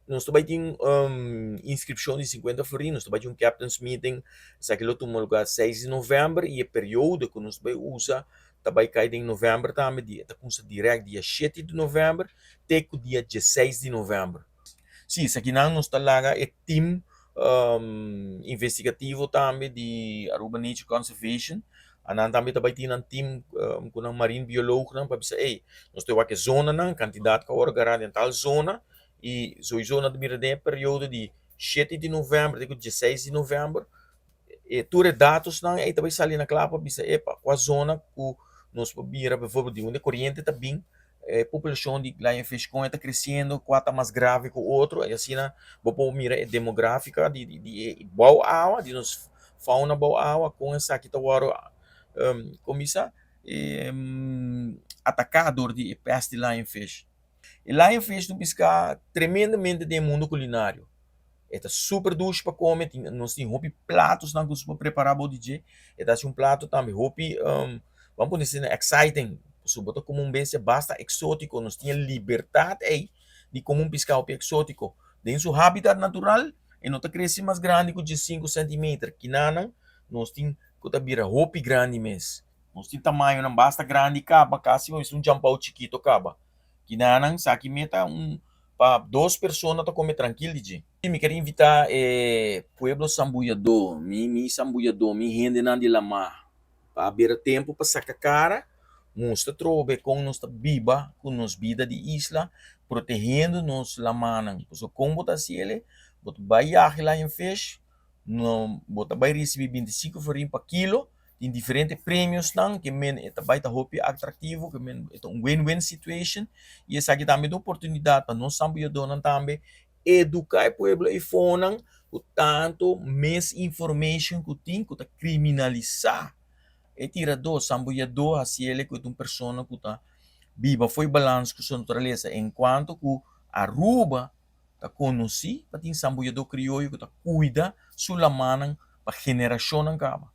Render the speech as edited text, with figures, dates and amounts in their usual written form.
Nós também temos inscrição de 50 florins, nós também temos um captain's meeting, isso aqui toma lugar 6 de novembro, e o período que nós também usa, também cai em novembro também, está com direto dia 7 de novembro, até o dia 16 de novembro. Sim, isso aqui não, nós está lá, é team investigativo também de Aruba Nature Conservation, anan também também tem um team com um marine biólogo para dizer, ei, nós temos aqui zona, não, quantidade que agora em tal zona, e so zona de mirade período de 7 de novembro até 16 de novembro, e tudo dados não, aí também sai na clapa, bisa, epa, com a zona que nós mira, por exemplo, de onde a corrente está bem, a população de lionfish está crescendo, qual está mais grave que o outro, e assim, vou mira a demográfica de boa água, de nos fauna boa água, com essa aqui tá agora, começa atacador de peste de lionfish. E lionfish não piscar tremendamente de mundo culinário. Está super doce para comer, nós temos pratos não para preparar para o DJ, está um prato também, vamos dizer, exciting, so bota como um bem basta exótico, nós temos liberdade aí de como um pescado exótico, dentro do habitat natural, e não está crescendo mais grande que de 5 centímetros, que não, nós temos que vira hopi grande mesmo, nós temos tamanho, não basta grande, caba, quase um jampau chiquito, caba, que não, aqui meta para 2 pessoas tá comer tranquilo, DJ. Me quero invitar Pueblo Sambuyador, mi Sambuyador, mi rende na de lamar, para abrir tempo para sacar cara, mostra trobe com nossa biba, com nos vida de isla, protegendo nos lamanan. So como tá se ele, bota baiar lá em fez, no bota vai receber 25 florin para quilo, tem diferentes prêmios não, que men eta vai tá hopi atrativo, que men é um win-win situation, e essa aqui também é uma oportunidade para nós Sambuyador também educar o povo e fonan o tanto mais information que tem que criminalizar e tirador sambuiador assim ele que uma pessoa que tá viva foi balanço com sua natureza enquanto que Aruba tá conheci para ter sambuiador crioulo que tá cuida sua mana para geração não acaba